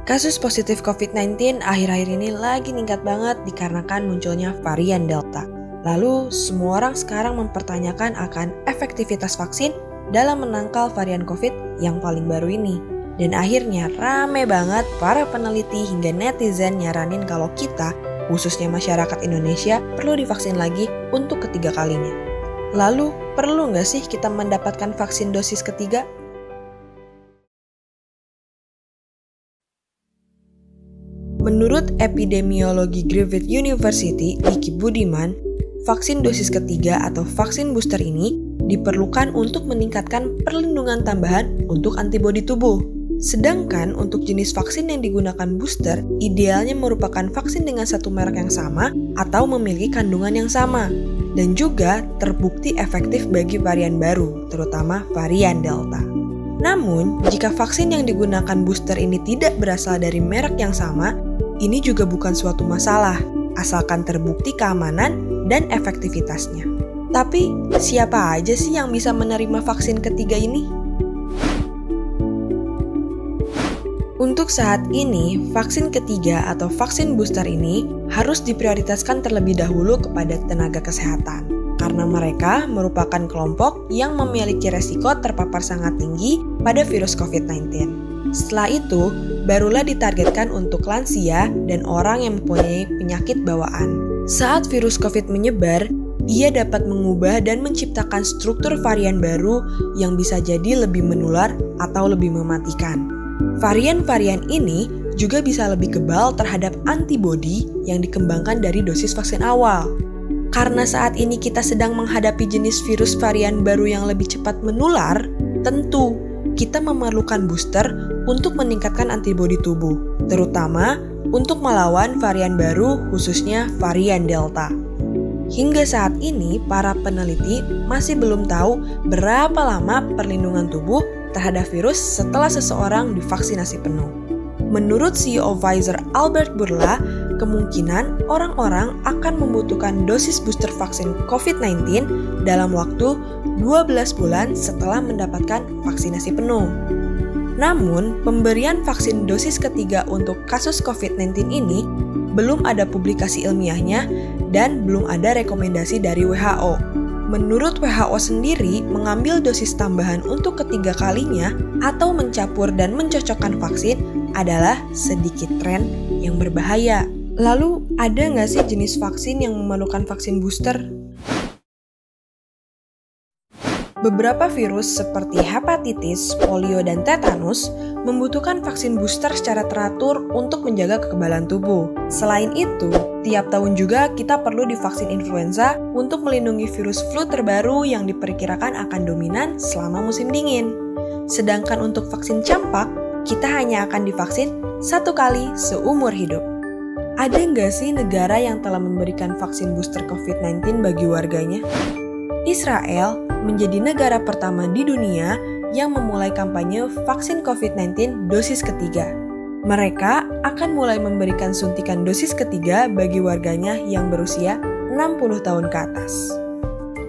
Kasus positif COVID-19 akhir-akhir ini lagi meningkat banget dikarenakan munculnya varian Delta. Lalu, semua orang sekarang mempertanyakan akan efektivitas vaksin dalam menangkal varian COVID yang paling baru ini. Dan akhirnya rame banget para peneliti hingga netizen nyaranin kalau kita, khususnya masyarakat Indonesia, perlu divaksin lagi untuk ketiga kalinya. Lalu, perlu nggak sih kita mendapatkan vaksin dosis ketiga? Menurut epidemiologi Griffith University, Diki Budiman, vaksin dosis ketiga atau vaksin booster ini diperlukan untuk meningkatkan perlindungan tambahan untuk antibodi tubuh. Sedangkan untuk jenis vaksin yang digunakan booster, idealnya merupakan vaksin dengan satu merek yang sama atau memiliki kandungan yang sama. Dan juga terbukti efektif bagi varian baru, terutama varian Delta. Namun, jika vaksin yang digunakan booster ini tidak berasal dari merek yang sama, ini juga bukan suatu masalah, asalkan terbukti keamanan dan efektivitasnya. Tapi, siapa aja sih yang bisa menerima vaksin ketiga ini? Untuk saat ini, vaksin ketiga atau vaksin booster ini harus diprioritaskan terlebih dahulu kepada tenaga kesehatan, karena mereka merupakan kelompok yang memiliki resiko terpapar sangat tinggi pada virus COVID-19. Setelah itu, barulah ditargetkan untuk lansia dan orang yang mempunyai penyakit bawaan. Saat virus COVID menyebar, ia dapat mengubah dan menciptakan struktur varian baru yang bisa jadi lebih menular atau lebih mematikan. Varian-varian ini juga bisa lebih kebal terhadap antibodi yang dikembangkan dari dosis vaksin awal. Karena saat ini kita sedang menghadapi jenis virus varian baru yang lebih cepat menular, tentu kita memerlukan booster untuk meningkatkan antibodi tubuh, terutama untuk melawan varian baru khususnya varian Delta. Hingga saat ini, para peneliti masih belum tahu berapa lama perlindungan tubuh terhadap virus setelah seseorang divaksinasi penuh. Menurut CEO Pfizer Albert Bourla, kemungkinan orang-orang akan membutuhkan dosis booster vaksin COVID-19 dalam waktu 12 bulan setelah mendapatkan vaksinasi penuh. Namun, pemberian vaksin dosis ketiga untuk kasus COVID-19 ini belum ada publikasi ilmiahnya dan belum ada rekomendasi dari WHO. Menurut WHO sendiri, mengambil dosis tambahan untuk ketiga kalinya atau mencampur dan mencocokkan vaksin adalah sedikit tren yang berbahaya. Lalu, ada nggak sih jenis vaksin yang memerlukan vaksin booster? Beberapa virus seperti hepatitis, polio, dan tetanus membutuhkan vaksin booster secara teratur untuk menjaga kekebalan tubuh. Selain itu, tiap tahun juga kita perlu divaksin influenza untuk melindungi virus flu terbaru yang diperkirakan akan dominan selama musim dingin. Sedangkan untuk vaksin campak, kita hanya akan divaksin 1 kali seumur hidup. Ada nggak sih negara yang telah memberikan vaksin booster COVID-19 bagi warganya? Israel menjadi negara pertama di dunia yang memulai kampanye vaksin COVID-19 dosis ketiga. Mereka akan mulai memberikan suntikan dosis ketiga bagi warganya yang berusia 60 tahun ke atas.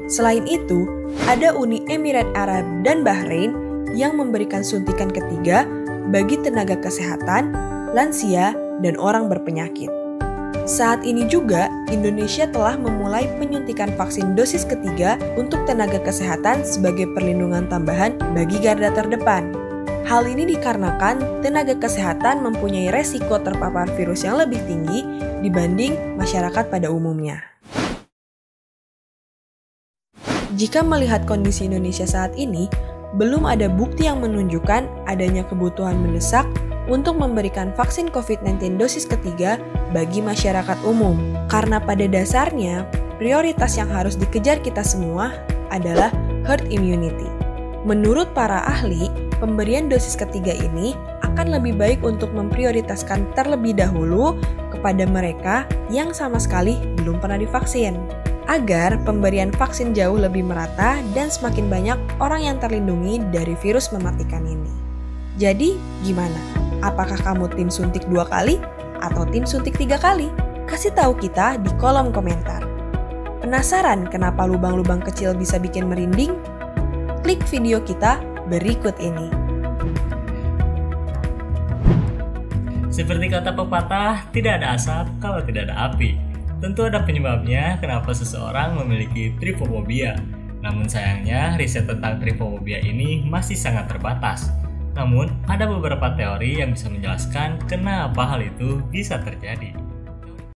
Selain itu, ada Uni Emirat Arab dan Bahrain yang memberikan suntikan ketiga bagi tenaga kesehatan, lansia, dan orang berpenyakit. Saat ini juga, Indonesia telah memulai penyuntikan vaksin dosis ketiga untuk tenaga kesehatan sebagai perlindungan tambahan bagi garda terdepan. Hal ini dikarenakan tenaga kesehatan mempunyai resiko terpapar virus yang lebih tinggi dibanding masyarakat pada umumnya. Jika melihat kondisi Indonesia saat ini, belum ada bukti yang menunjukkan adanya kebutuhan mendesak untuk memberikan vaksin COVID-19 dosis ketiga bagi masyarakat umum. Karena pada dasarnya, prioritas yang harus dikejar kita semua adalah herd immunity. Menurut para ahli, pemberian dosis ketiga ini akan lebih baik untuk memprioritaskan terlebih dahulu kepada mereka yang sama sekali belum pernah divaksin, agar pemberian vaksin jauh lebih merata dan semakin banyak orang yang terlindungi dari virus mematikan ini. Jadi, gimana? Apakah kamu tim suntik 2 kali atau tim suntik 3 kali? Kasih tahu kita di kolom komentar. Penasaran kenapa lubang-lubang kecil bisa bikin merinding? Klik video kita berikut ini. Seperti kata pepatah, tidak ada asap kalau tidak ada api. Tentu ada penyebabnya kenapa seseorang memiliki trifobia. Namun sayangnya, riset tentang trifobia ini masih sangat terbatas. Namun, ada beberapa teori yang bisa menjelaskan kenapa hal itu bisa terjadi.